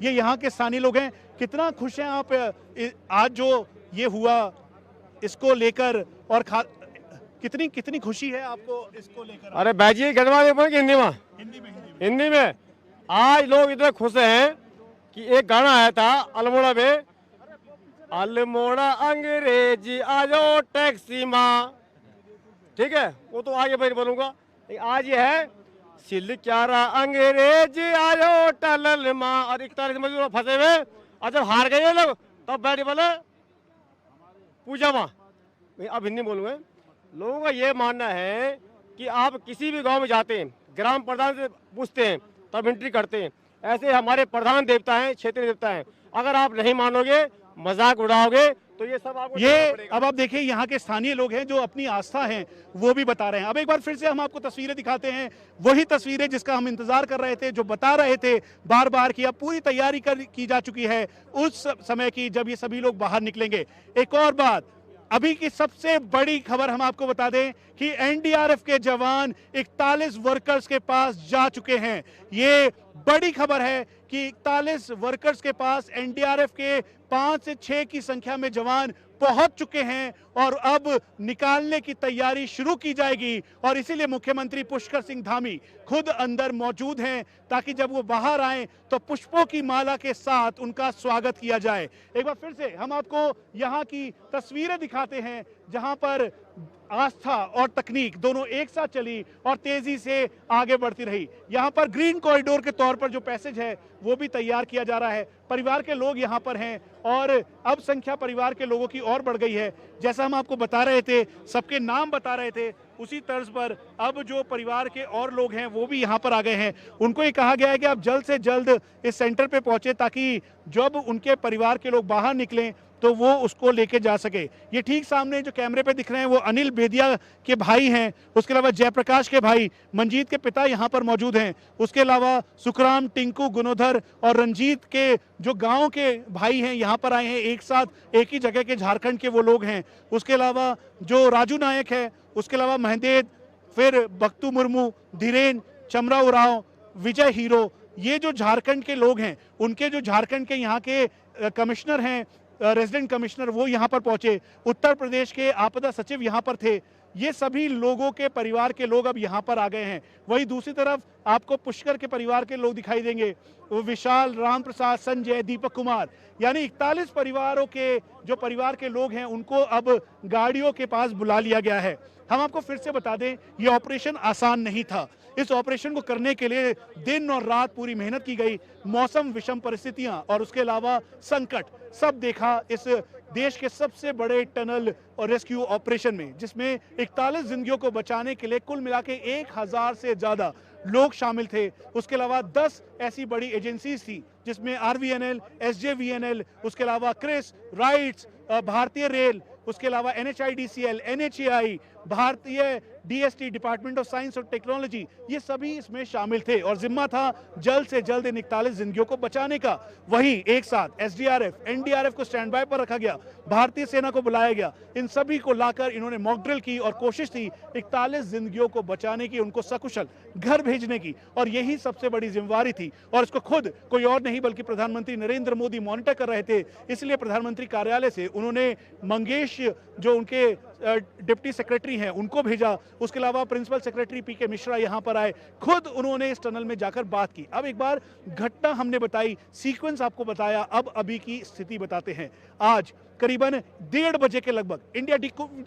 ये यहाँ के स्थानीय लोग हैं। कितना खुश हैं आप आज जो ये हुआ इसको लेकर, और कितनी कितनी खुशी है आपको इसको लेकर? अरे भाई जी गजवा कि हिंदी में? हिंदी में। आज लोग इतने खुश हैं कि एक गाना आया था अल्मोड़ा में, अल्मोड़ा अंग्रेजी आ जाओ टैक्सी माँ, ठीक है, वो तो आगे फिर बोलूंगा। आज ये है सिल क्यारा अंग्रेजी आ जाओ टलल माँ, और 41 मजदूर फंसे हुए, और जब हार गए लोग तब बैठ बोले पूजा माँ। अब हिंदी बोलूंगा। लोगों का ये मानना है कि आप किसी भी गांव में जाते हैं, ग्राम प्रधान से पूछते हैं तब एंट्री करते हैं। ऐसे हमारे प्रधान देवता हैं, क्षेत्रीय देवता हैं। अगर आप नहीं मानोगे, मजाक उड़ाओगे, तो ये सब आपको ये अब आप देखिए यहाँ के स्थानीय लोग हैं जो अपनी आस्था है वो भी बता रहे हैं। अब एक बार फिर से हम आपको तस्वीरें दिखाते हैं, वही तस्वीरें जिसका हम इंतजार कर रहे थे, जो बता रहे थे बार बार कि अब पूरी तैयारी की जा चुकी है उस समय की जब ये सभी लोग बाहर निकलेंगे। एक और बात, अभी की सबसे बड़ी खबर हम आपको बता दें कि एनडीआरएफ के जवान 41 वर्कर्स के पास जा चुके हैं। ये बड़ी खबर है कि 41 वर्कर्स के पास एनडीआरएफ के 5 से 6 की संख्या में जवान पहुंच चुके हैं और अब निकालने की तैयारी शुरू की जाएगी। और इसीलिए मुख्यमंत्री पुष्कर सिंह धामी खुद अंदर मौजूद हैं ताकि जब वो बाहर आए तो पुष्पों की माला के साथ उनका स्वागत किया जाए। एक बार फिर से हम आपको यहाँ की तस्वीरें दिखाते हैं जहां पर आस्था और तकनीक दोनों एक साथ चली और तेजी से आगे बढ़ती रही। यहाँ पर ग्रीन कॉरिडोर के तौर पर जो पैसेज है वो भी तैयार किया जा रहा है। परिवार के लोग यहाँ पर हैं और अब संख्या परिवार के लोगों की और बढ़ गई है। जैसा हम आपको बता रहे थे, सबके नाम बता रहे थे, उसी तर्ज पर अब जो परिवार के और लोग हैं वो भी यहाँ पर आ गए हैं। उनको ये कहा गया है कि आप जल्द से जल्द इस सेंटर पे पहुंचे ताकि जब उनके परिवार के लोग बाहर निकलें तो वो उसको लेके जा सके। ये ठीक सामने जो कैमरे पे दिख रहे हैं वो अनिल बेदिया के भाई हैं। उसके अलावा जयप्रकाश के भाई मंजीत के पिता यहाँ पर मौजूद हैं। उसके अलावा सुखराम, टिंकू, गुणोधर और रंजीत के जो गांव के भाई हैं यहाँ पर आए हैं। एक साथ एक ही जगह के झारखंड के वो लोग हैं। उसके अलावा जो राजू नायक है, उसके अलावा महदेद, फिर बख्तू मुर्मू, धीरेन, चमरा उराव, विजय हीरो, ये जो झारखंड के लोग हैं उनके जो झारखंड के यहाँ के कमिश्नर हैं, रेजिडेंट कमिश्नर, वो यहाँ पर पहुंचे। उत्तर प्रदेश के आपदा सचिव यहाँ पर थे। ये सभी लोगों के परिवार के लोग अब यहाँ पर आ गए हैं। वहीं दूसरी तरफ आपको पुष्कर के परिवार के लोग दिखाई देंगे, वो विशाल, राम प्रसाद, संजय, दीपक कुमार, यानी 41 परिवारों के जो परिवार के लोग हैं उनको अब गाड़ियों के पास बुला लिया गया है। हम आपको फिर से बता दें, ये ऑपरेशन आसान नहीं था। इस ऑपरेशन को करने के लिए दिन और रात पूरी मेहनत की गई। मौसम, विषम परिस्थितियां और उसके अलावा संकट सब देखा इस देश के सबसे बड़े टनल और रेस्क्यू ऑपरेशन में, जिसमें 41 जिंदगियों को बचाने के लिए कुल मिला के 1000 से ज्यादा लोग शामिल थे। उसके अलावा 10 ऐसी बड़ी एजेंसीज थी जिसमें आरवीएनएल, एसजेवीएनएल, उसके अलावा क्रिस, राइट्स, भारतीय रेल, उसके अलावा एनएचआईडीसीएल, एनएचएआई, भारतीय डीएसटी, डिपार्टमेंट ऑफ साइंस और टेक्नोलॉजी, ये सभी इसमें शामिल थे और जिम्मा था जल्द से जल्द इन 41 जिंदगियों को बचाने का। वहीं एक साथ एसडीआरएफ, एनडीआरएफ को स्टैंड बाय पर रखा गया, भारतीय सेना को बुलाया गया। इन सभी को लाकर इन्होंने मॉक ड्रिल की और कोशिश थी 41 जिंदगियों को बचाने की, उनको सकुशल घर भेजने की, और यही सबसे बड़ी जिम्मेवारी थी। और इसको खुद कोई और नहीं बल्कि प्रधानमंत्री नरेंद्र मोदी मॉनिटर कर रहे थे। इसलिए प्रधानमंत्री कार्यालय से उन्होंने मंगेश, जो उनके डिप्टी सेक्रेटरी हैं, उनको भेजा। उसके अलावा प्रिंसिपल सेक्रेटरी पीके मिश्रा यहाँ पर आए, खुद उन्होंने इस टनल में जाकर बात की। अब एक बार घटना हमने बताई, सीक्वेंस आपको बताया, अब अभी की स्थिति बताते हैं। आज करीबन 1:30 बजे के लगभग इंडिया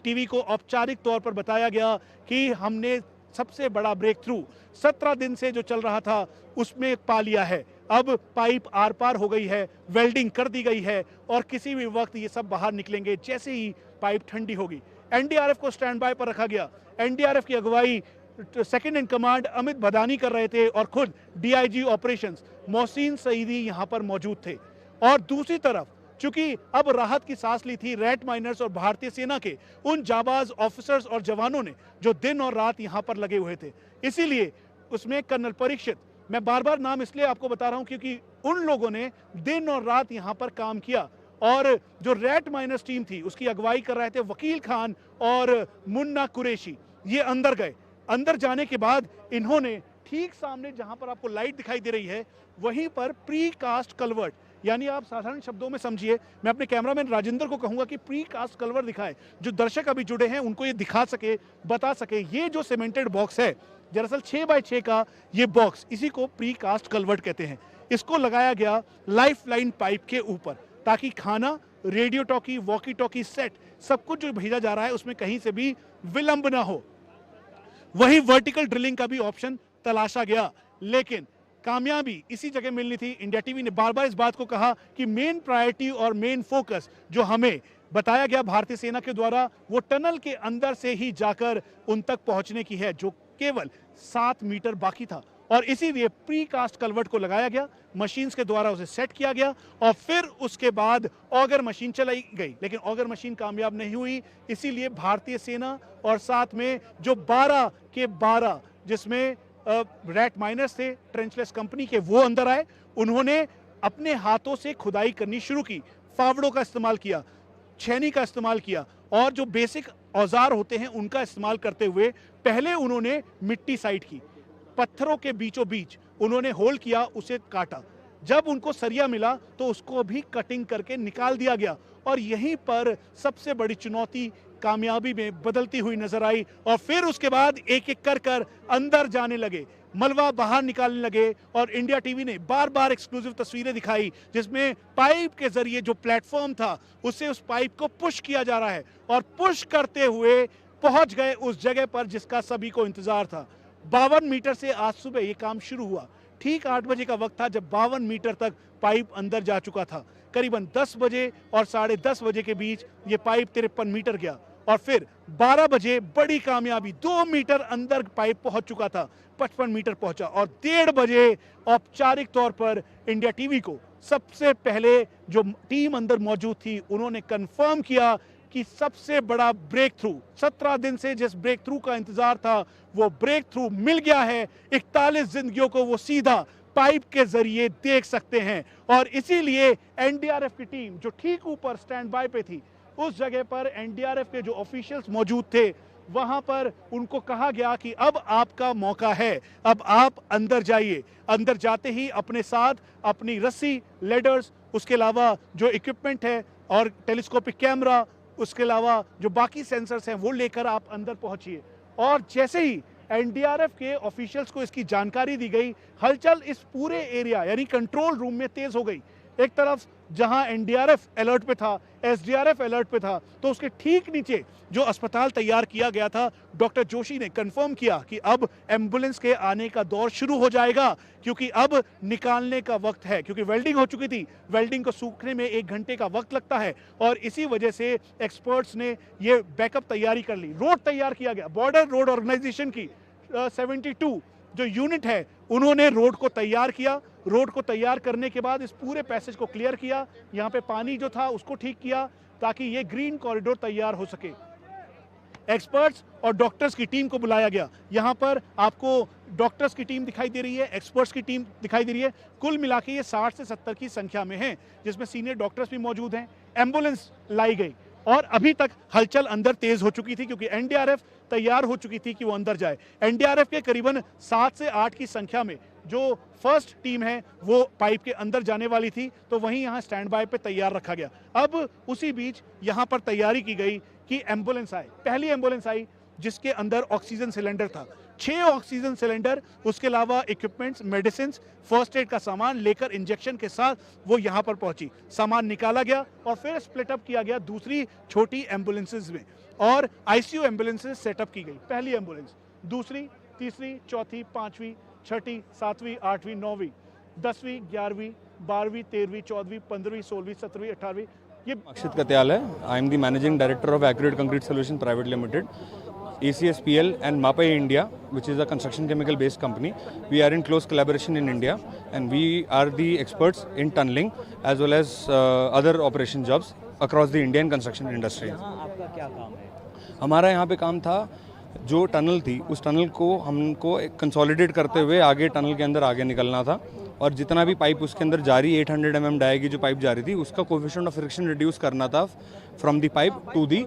टीवी को औपचारिक तौर पर बताया गया कि हमने सबसे बड़ा ब्रेक थ्रू 17 दिन से जो चल रहा था उसमें पा लिया है। अब पाइप आर पार हो गई है, वेल्डिंग कर दी गई है और किसी भी वक्त ये सब बाहर निकलेंगे जैसे ही पाइप ठंडी होगी। एनडीआरएफ को स्टैंड बाय पर रखा गया। एनडीआरएफ की अगुवाई second in command Amit Bhadani कर रहे थे और खुद डीआईजी ऑपरेशंस मोहसिन सईदी यहां पर मौजूद थे। और दूसरी तरफ चूंकि अब राहत की सांस ली थी रेड माइनर्स और भारतीय सेना के उन जाबाज ऑफिसर्स और जवानों ने जो दिन और रात यहां पर लगे हुए थे, इसीलिए उसमें कर्नल परीक्षित, मैं बार बार नाम इसलिए आपको बता रहा हूं क्योंकि उन लोगों ने दिन और रात यहां पर काम किया। और जो रेड माइनर्स टीम थी उसकी अगुवाई कर रहे थे वकील खान और मुन्ना कुरैशी, ये अंदर गए। अंदर जाने के बाद इन्होंने ठीक सामने जहां पर आपको लाइट दिखाई दे रही है वहीं पर प्री कास्ट कलवर्ट, यानी आप साधारण शब्दों में समझिए, मैं अपने कैमरामैन राजेंद्र को कहूंगा कि प्री कास्ट कलवर्ट दिखाए, जो दर्शक अभी जुड़े हैं उनको ये दिखा सके, बता सके। ये जो सीमेंटेड बॉक्स है दरअसल 6x6 का ये बॉक्स, इसी को प्री कास्ट कलवर्ट कहते हैं। इसको लगाया गया लाइफलाइन पाइप के ऊपर ताकि खाना, radio talkie, walkie talkie set, सब कुछ जो भेजा जा रहा है उसमें कहीं से भी विलंब ना हो। वही वर्टिकल ड्रिलिंग का भी ऑप्शन तलाशा गया, लेकिन कामयाबी इसी जगह मिलनी थी। इंडिया टीवी ने बार बार इस बात को कहा कि मेन प्रायोरिटी और मेन फोकस जो हमें बताया गया भारतीय सेना के द्वारा वो टनल के अंदर से ही जाकर उन तक पहुंचने की है, जो केवल 7 मीटर बाकी था। और इसीलिए प्री कास्ट कलवर्ट को लगाया गया, मशीन्स के द्वारा उसे सेट किया गया और फिर उसके बाद ऑगर मशीन चलाई गई, लेकिन ऑगर मशीन कामयाब नहीं हुई। इसीलिए भारतीय सेना और साथ में जो 12 के 12 जिसमें रैट माइनर्स थे, ट्रेंचलेस कंपनी के, वो अंदर आए। उन्होंने अपने हाथों से खुदाई करनी शुरू की, फावड़ों का इस्तेमाल किया, छेनी का इस्तेमाल किया और जो बेसिक औजार होते हैं उनका इस्तेमाल करते हुए पहले उन्होंने मिट्टी साइड की, पत्थरों के बीचों बीच उन्होंने होल किया, उसे काटा। जब उनको सरिया मिला तो उसको भी कटिंग करके निकाल दिया गया और यहीं पर सबसे बड़ी चुनौती कामयाबी में बदलती हुई नजर आई। और फिर उसके बाद एक एक कर अंदर जाने लगे, मलबा बाहर निकालने लगे और इंडिया टीवी ने बार बार एक्सक्लूसिव तस्वीरें दिखाई जिसमें पाइप के जरिए जो प्लेटफॉर्म था उससे उस पाइप को पुश किया जा रहा है और पुश करते हुए पहुंच गए उस जगह पर जिसका सभी को इंतजार था। 52 मीटर से आज सुबह ये काम शुरू हुआ। ठीक 8 बजे का वक्त था जब 52 मीटर तक पाइप अंदर जा चुका था। करीबन 10 बजे और 10:30 बजे के बीच ये पाइप 53 मीटर गया और फिर 12 बजे बड़ी कामयाबी, 2 मीटर अंदर पाइप पहुंच चुका था, 55 मीटर पहुंचा और 1:30 बजे औपचारिक तौर पर इंडिया टीवी को सबसे पहले जो टीम अंदर मौजूद थी उन्होंने कंफर्म किया कि सबसे बड़ा ब्रेक थ्रू, 17 दिन से जिस ब्रेक थ्रू का इंतजार था वो ब्रेक थ्रू मिल गया है। 41 जिंदगियों को वो सीधा पाइप के जरिए देख सकते हैं और इसीलिए एनडीआरएफ की टीम जो ठीक ऊपर स्टैंड बाय पे थी, उस जगह पर एनडीआरएफ के जो ऑफिशियल्स मौजूद थे वहां पर उनको कहा गया कि अब आपका मौका है, अब आप अंदर जाइए। अंदर जाते ही अपने साथ अपनी रस्सी, लेडर्स, उसके अलावा जो इक्विपमेंट है और टेलीस्कोपिक कैमरा, उसके अलावा जो बाकी सेंसर्स हैं वो लेकर आप अंदर पहुंचिए। और जैसे ही एनडीआरएफ के ऑफिशियल्स को इसकी जानकारी दी गई, हलचल इस पूरे एरिया यानी कंट्रोल रूम में तेज हो गई। एक तरफ जहां एनडीआरएफ अलर्ट पे था, एसडीआरएफ अलर्ट पे था, तो उसके ठीक नीचे जो अस्पताल तैयार किया गया था, डॉक्टर जोशी ने कंफर्म किया कि अब एम्बुलेंस के आने का दौर शुरू हो जाएगा क्योंकि अब निकालने का वक्त है। क्योंकि वेल्डिंग हो चुकी थी, वेल्डिंग को सूखने में 1 घंटे का वक्त लगता है और इसी वजह से एक्सपर्ट्स ने ये बैकअप तैयारी कर ली। रोड तैयार किया गया, बॉर्डर रोड ऑर्गेनाइजेशन की 72 जो यूनिट है उन्होंने रोड को तैयार किया। रोड को तैयार करने के बाद इस पूरे पैसेज को क्लियर किया, यहाँ पे पानी जो था उसको ठीक किया ताकि ये ग्रीन कॉरिडोर तैयार हो सके। एक्सपर्ट्स और डॉक्टर्स की टीम को बुलाया गया। यहाँ पर आपको डॉक्टर्स की टीम दिखाई दे रही है, एक्सपर्ट्स की टीम दिखाई दे रही है। कुल मिला के ये 60 से 70 की संख्या में है जिसमें सीनियर डॉक्टर्स भी मौजूद हैं। एम्बुलेंस लाई गई और अभी तक हलचल अंदर तेज हो चुकी थी क्योंकि एनडीआरएफ तैयार हो चुकी थी कि वो अंदर जाए। एनडीआरएफ के करीबन 7 से 8 की संख्या में जो फर्स्ट टीम है वो पाइप के अंदर जाने वाली थी, तो वहीं यहाँ स्टैंड बाय पे तैयार रखा गया। अब उसी बीच यहाँ पर तैयारी की गई कि एम्बुलेंस आए। पहली एम्बुलेंस आई जिसके अंदर ऑक्सीजन सिलेंडर था, 6 ऑक्सीजन सिलेंडर, उसके अलावा इक्विपमेंट्स, मेडिसिन, फर्स्ट एड का सामान लेकर इंजेक्शन के साथ वो यहाँ पर पहुंची। सामान निकाला गया और फिर स्प्लिट अप किया गया दूसरी छोटी एम्बुलेंसेज में और आईसीयू एम्बुलेंसेज सेटअप की गई। पहली एम्बुलेंस, दूसरी, तीसरी, चौथी, 5वीं, 6ठी, 7वीं, 8वीं, 9वीं, 10वीं, 11वीं, 12वीं, 13वीं, 14वीं, 15वीं, 16वीं, 17वीं, 18वीं। ये अक्षित कत्याल है। I am the managing director of accurate concrete solution private limited, ECSPL and MAPAI India, which is a construction chemical based company. We are in close collaboration in India and we are the experts in tunneling as well as other operation jobs across the Indian construction industry. आपका क्या काम है? हमारा यहाँ पे काम था, जो टनल थी उस टनल को हमको कंसोलिडेट करते हुए आगे टनल के अंदर आगे निकलना था और जितना भी पाइप उसके अंदर जा रही 800 mm डाई की जो पाइप जा रही थी उसका कोएफिशिएंट ऑफ फ्रिक्शन रिड्यूस करना था from the pipe to the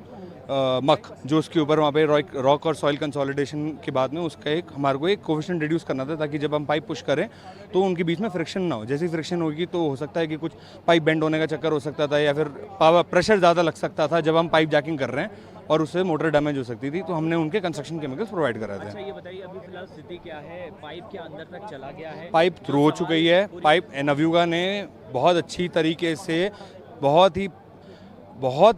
muck जो उसके ऊपर वहाँ पे रॉक और सॉइल कंसोलिडेशन के बाद में उसका एक हमारे को एक कोफिशिएंट रिड्यूस करना था, ताकि जब हम पाइप पुश करें तो उनके बीच में फ्रिक्शन ना हो। जैसी फ्रिक्शन होगी तो हो सकता है कि कुछ पाइप बेंड होने का चक्कर हो सकता था, या फिर पावर प्रेशर ज़्यादा लग सकता था जब हम पाइप जैकिंग कर रहे हैं, और उससे मोटर डैमेज हो सकती थी। तो हमने उनके कंस्ट्रक्शन केमिकल्स प्रोवाइड कराए थे। अच्छा ये बताइए अभी फिलहाल स्थिति क्या है, पाइप के अंदर तक चला गया है? पाइप थ्रू हो चुकी है। पाइप नवयुगा ने बहुत अच्छी तरीके से, बहुत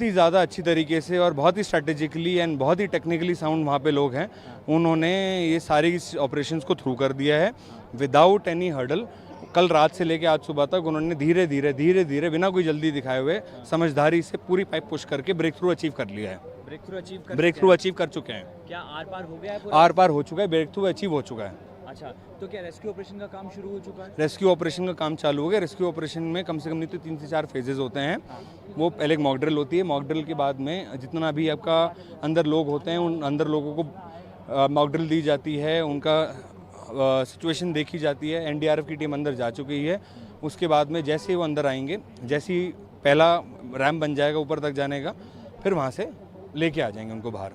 ही ज़्यादा अच्छी तरीके से और बहुत ही स्ट्रेटेजिकली एंड बहुत ही टेक्निकली साउंड वहाँ पे लोग हैं, उन्होंने ये सारी ऑपरेशंस को थ्रू कर दिया है विदाउट एनी हर्डल। कल रात से लेके आज सुबह तक उन्होंने धीरे धीरे बिना कोई जल्दी दिखाए हुए समझदारी से पूरी पाइप पुश करके ब्रेक थ्रू अचीव कर लिया है। ब्रेक थ्रू अचीव कर चुके हैं। क्या आर पार हो गया है? आर पार हो चुका है, ब्रेक थ्रू अचीव हो चुका है। अच्छा, तो क्या रेस्क्यू ऑपरेशन का काम शुरू हो चुका है? रेस्क्यू ऑपरेशन का काम चालू हो गया। रेस्क्यू ऑपरेशन में कम से कम नहीं तो 3 से 4 फेजेस होते हैं। वो पहले एक मॉक ड्रिल होती है, मॉक ड्रिल के बाद में जितना भी आपका अंदर लोग होते हैं उन अंदर लोगों को मॉक ड्रिल दी जाती है, उनका सिचुएशन देखी जाती है। एनडीआरएफ की टीम अंदर जा चुकी है। उसके बाद में जैसे ही वो अंदर आएंगे, जैसे ही पहला रैम्प बन जाएगा ऊपर तक जाने का, फिर वहाँ से लेके आ जाएंगे उनको बाहर।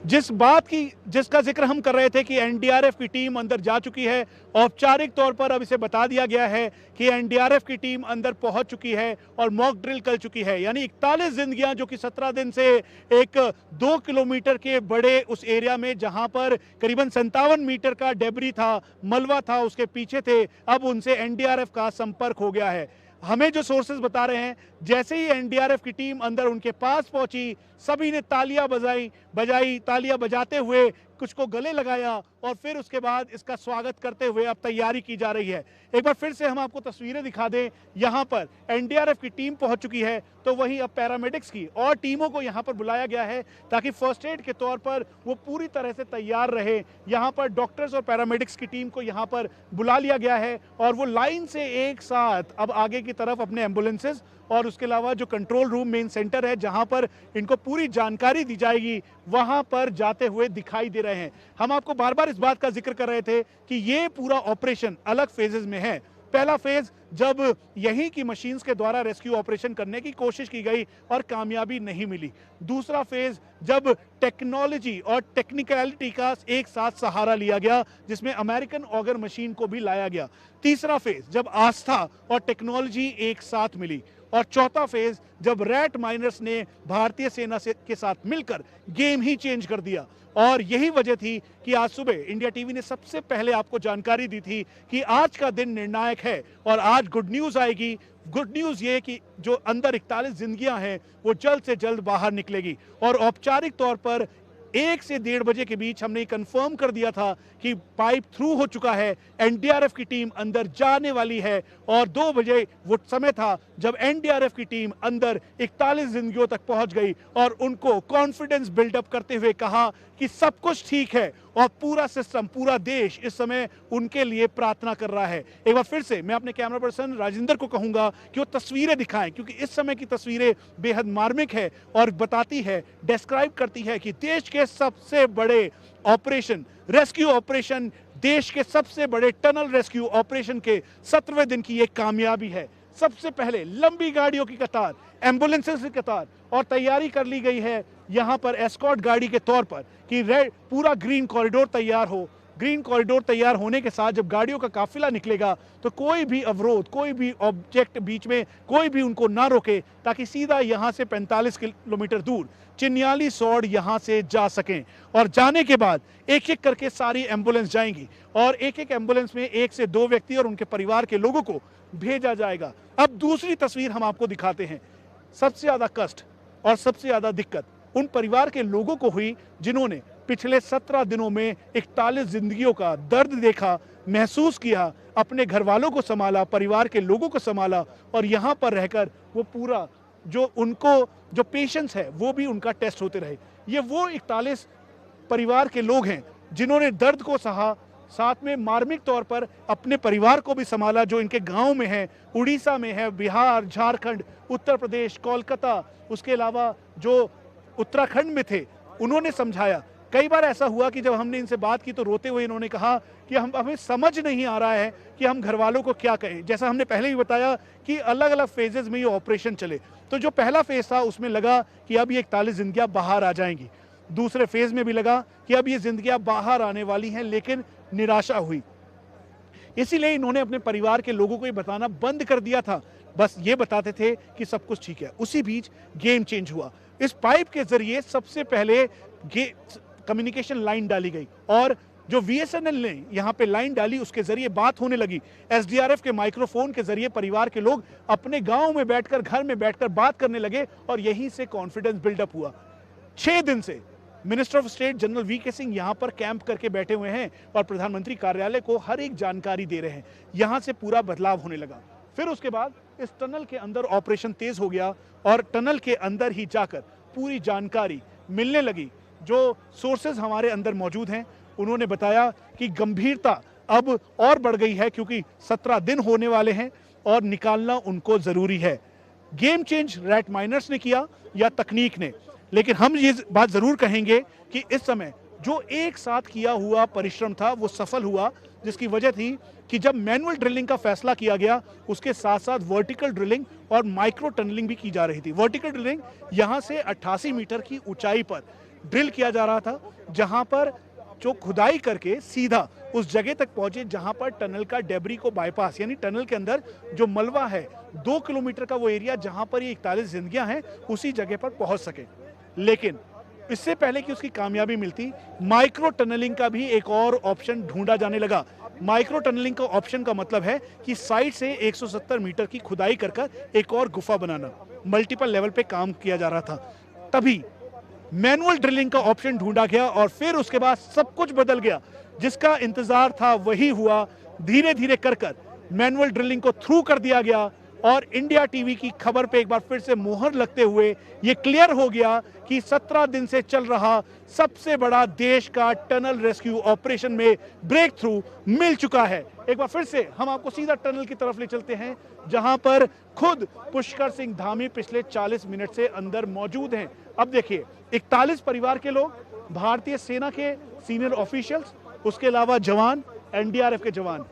जिसका जिक्र हम कर रहे थे कि एनडीआरएफ की टीम अंदर जा चुकी है, औपचारिक तौर पर अब इसे बता दिया गया है कि एनडीआरएफ की टीम अंदर पहुंच चुकी है और मॉक ड्रिल कर चुकी है। यानी 41 जिंदगियां जो कि 17 दिन से एक 2 किलोमीटर के बड़े उस एरिया में जहां पर करीबन 57 मीटर का डेबरी था, मलबा था, उसके पीछे थे, अब उनसे एनडीआरएफ का संपर्क हो गया है। हमें जो सोर्सेज बता रहे हैं, जैसे ही एनडीआरएफ की टीम अंदर उनके पास पहुंची, सभी ने तालियां बजाई, तालियां बजाते हुए कुछ को गले लगाया और फिर उसके बाद इसका स्वागत करते हुए अब तैयारी की जा रही है। एक बार फिर से हम आपको तस्वीरें दिखा दें। यहां पर एनडीआरएफ की टीम पहुंच चुकी है, तो वहीं अब पैरामेडिक्स की और टीमों को यहां पर बुलाया गया है ताकि फर्स्ट एड के तौर पर वो पूरी तरह से तैयार रहे। यहां पर डॉक्टर्स और पैरामेडिक्स की टीम को यहां पर बुला लिया गया है और वो लाइन से एक साथ अब आगे की तरफ अपने एम्बुलेंसेज और उसके अलावा जो कंट्रोल रूम मेन सेंटर है जहां पर इनको पूरी जानकारी दी जाएगी, वहां पर जाते हुए दिखाई दे रहे हैं। हम आपको बार बार इस बात का जिक्र कर रहे थे कि ये पूरा ऑपरेशन अलग फेजेस में है। पहला फेज जब यहीं की मशीन्स के द्वारा रेस्क्यू ऑपरेशन करने की कोशिश की गई और कामयाबी नहीं मिली। दूसरा फेज जब टेक्नोलॉजी और टेक्निकलिटी का एक साथ सहारा लिया गया, जिसमें अमेरिकन ऑगर मशीन को भी लाया गया। तीसरा फेज जब आस्था और टेक्नोलॉजी एक साथ मिली। और चौथा फेज जब रैट माइनर्स ने भारतीय सेना के साथ मिलकर गेम ही चेंज कर दिया। और यही वजह थी कि आज सुबह इंडिया टीवी ने सबसे पहले आपको जानकारी दी थी कि आज का दिन निर्णायक है और आज गुड न्यूज आएगी। गुड न्यूज ये कि जो अंदर 41 जिंदगियां हैं वो जल्द से जल्द बाहर निकलेगी। और औपचारिक तौर पर 1 से 1:30 बजे के बीच हमने कंफर्म कर दिया था कि पाइप थ्रू हो चुका है, एनडीआरएफ की टीम अंदर जाने वाली है। और 2 बजे वो समय था जब एनडीआरएफ की टीम अंदर 41 जिंदगियों तक पहुंच गई और उनको कॉन्फिडेंस बिल्डअप करते हुए कहा कि सब कुछ ठीक है और पूरा सिस्टम, पूरा देश इस समय उनके लिए प्रार्थना कर रहा है। एक बार फिर से मैं अपने कैमरा पर्सन राजेंद्र को कहूंगा कि वो तस्वीरें दिखाएं, क्योंकि इस समय की तस्वीरें बेहद मार्मिक है और बताती है, डिस्क्राइब करती है कि देश के सबसे बड़े ऑपरेशन, रेस्क्यू ऑपरेशन, देश के सबसे बड़े टनल रेस्क्यू ऑपरेशन के 17वें दिन की एक कामयाबी है। सबसे पहले लंबी गाड़ियों की कतार, एम्बुलेंसेस की कतार और तैयारी कर ली गई है यहां पर एस्कॉर्ट गाड़ी के तौर पर कि पूरा ग्रीन कॉरिडोर तैयार हो। ग्रीन कॉरिडोर तैयार होने के साथ जब गाड़ियों का काफिला निकलेगा तो कोई भी अवरोध, कोई भी ऑब्जेक्ट बीच में कोई भी उनको ना रोके, ताकि सीधा यहां से 45 किलोमीटर दूर चिन्याली सौड़ यहां से जा सकें। और जाने के बाद एक एक करके सारी एम्बुलेंस जाएंगी और एक एक एम्बुलेंस में 1 से 2 व्यक्ति और उनके परिवार के लोगों को भेजा जाएगा। अब दूसरी तस्वीर हम आपको दिखाते हैं। सबसे ज्यादा कष्ट और सबसे ज्यादा दिक्कत उन परिवार के लोगों को हुई जिन्होंने पिछले 17 दिनों में 41 जिंदगियों का दर्द देखा, महसूस किया, अपने घर वालों को संभाला, परिवार के लोगों को संभाला और यहाँ पर रहकर वो पूरा जो उनको जो पेशेंस है वो भी उनका टेस्ट होते रहे। ये वो 41 परिवार के लोग हैं जिन्होंने दर्द को सहा, साथ में मार्मिक तौर पर अपने परिवार को भी संभाला, जो इनके गांव में है, उड़ीसा में है, बिहार, झारखंड, उत्तर प्रदेश, कोलकाता, उसके अलावा जो उत्तराखंड में थे, उन्होंने समझाया। कई बार ऐसा हुआ कि जब हमने इनसे बात की तो रोते हुए इन्होंने कहा कि हमें समझ नहीं आ रहा है कि हम घर वालों को क्या कहें। जैसा हमने पहले भी बताया कि अलग अलग फेजेस में ये ऑपरेशन चले, तो जो पहला फेज था उसमें लगा कि अब ये 41 जिंदगियां बाहर आ जाएंगी, दूसरे फेज में भी लगा कि अब ये जिंदगियां बाहर आने वाली हैं, लेकिन निराशा हुई। इसीलिए इन्होंने अपने परिवार के लोगों को ये बताना बंद कर दिया था, बस ये बताते थे कि सब कुछ ठीक है। उसी बीच गेम चेंज हुआ। इस पाइप के जरिए सबसे पहले कम्युनिकेशन लाइन डाली गई और जो VSNL ने यहाँ पे लाइन डाली उसके जरिए बात होने लगी। SDRF के माइक्रोफोन के जरिए परिवार के लोग अपने गांव में बैठकर, घर में बैठकर बात करने लगे और यहीं से कॉन्फिडेंस बिल्डअप हुआ। 6 दिन से minister of state general VK Singh यहाँ पर कैंप करके बैठे हुए हैं और प्रधानमंत्री कार्यालय को हर एक जानकारी दे रहे हैं। यहाँ से पूरा बदलाव होने लगा। फिर उसके बाद इस टनल के अंदर ऑपरेशन तेज हो गया और टनल के अंदर ही जाकर पूरी जानकारी मिलने लगी। जो सोर्सेज हमारे अंदर मौजूद हैं उन्होंने बताया कि गंभीरता अब और बढ़ गई है क्योंकि 17 दिन होने वाले हैं और निकालना उनको जरूरी है। गेम चेंज रैट माइनर्स ने किया या तकनीक ने, लेकिन हम ये बात जरूर कहेंगे कि इस समय जो एक साथ किया हुआ परिश्रम था वो सफल हुआ, जिसकी वजह थी कि जब मैनुअल ड्रिलिंग का फैसला किया गया उसके साथ साथ वर्टिकल ड्रिलिंग और माइक्रो टनलिंग भी की जा रही थी। वर्टिकल ड्रिलिंग यहां से 88 मीटर की ऊंचाई पर ड्रिल किया जा रहा था, जहां पर जो खुदाई करके सीधा उस जगह तक पहुंचे जहां पर टनल का डेब्री को बाईपास, यानी टनल के अंदर जो मलबा है 2 किलोमीटर का वो एरिया जहां पर ये 41 जिंदगियां हैं उसी जगह पर पहुंच सके। लेकिन इससे पहले कि उसकी कामयाबी मिलती, माइक्रो टनलिंग का भी एक और ऑप्शन ढूंढा जाने लगा। माइक्रो टनलिंग का ऑप्शन का मतलब है कि साइड से 170 मीटर की खुदाई कर एक और गुफा बनाना। मल्टीपल लेवल पे काम किया जा रहा था। तभी मैनुअल ड्रिलिंग का ऑप्शन ढूंढा गया और फिर उसके बाद सब कुछ बदल गया। जिसका इंतजार था वही हुआ। धीरे धीरे कर मैनुअल ड्रिलिंग को थ्रू कर दिया गया और इंडिया टीवी की खबर पे एक बार फिर से मोहर लगते हुए ये क्लियर हो गया कि 17 दिन से चल रहा सबसे बड़ा देश का टनल रेस्क्यू ऑपरेशन में ब्रेक थ्रू मिल चुका है। एक बार फिर से हम आपको सीधा टनल की तरफ ले चलते हैं जहां पर खुद पुष्कर सिंह धामी पिछले 40 मिनट से अंदर मौजूद हैं। अब देखिए 41 परिवार के लोग, भारतीय सेना के सीनियर ऑफिशियल्स, उसके अलावा जवान, NDRF के जवान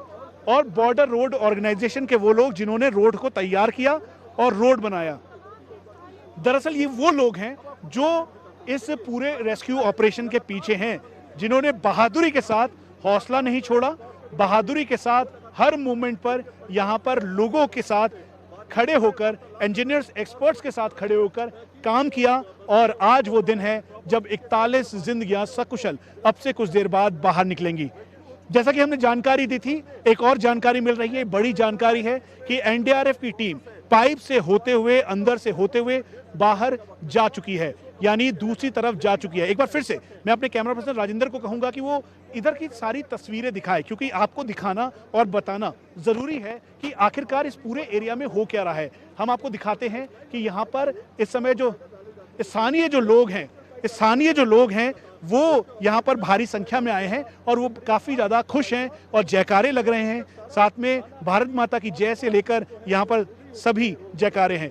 और बॉर्डर रोड ऑर्गेनाइजेशन के वो लोग जिन्होंने रोड को तैयार किया और रोड बनाया। दरअसल ये वो लोग हैं जो इस पूरे रेस्क्यू ऑपरेशन के पीछे हैं, जिन्होंने बहादुरी के साथ हौसला नहीं छोड़ा, बहादुरी के साथ हर मूवमेंट पर यहाँ पर लोगों के साथ खड़े होकर, इंजीनियर्स, एक्सपर्ट्स के साथ खड़े होकर काम किया। और आज वो दिन है जब 41 जिंदगियां सकुशल अब से कुछ देर बाद बाहर निकलेंगी। जैसा कि हमने जानकारी दी थी, एक और जानकारी मिल रही है, बड़ी जानकारी है कि NDRF की टीम पाइप से होते हुए, अंदर से होते हुए बाहर जा चुकी है, यानी दूसरी तरफ जा चुकी है। एक बार फिर से मैं अपने कैमरा पर्सन राजेंद्र को कहूंगा कि वो इधर की सारी तस्वीरें दिखाए, क्योंकि आपको दिखाना और बताना जरूरी है कि आखिरकार इस पूरे एरिया में हो क्या रहा है। हम आपको दिखाते हैं कि यहाँ पर इस समय जो स्थानीय जो लोग हैं वो यहाँ पर भारी संख्या में आए हैं और वो काफी ज्यादा खुश हैं और जयकारे लग रहे हैं। साथ में भारत माता की जय से लेकर यहाँ पर सभी जयकारे हैं।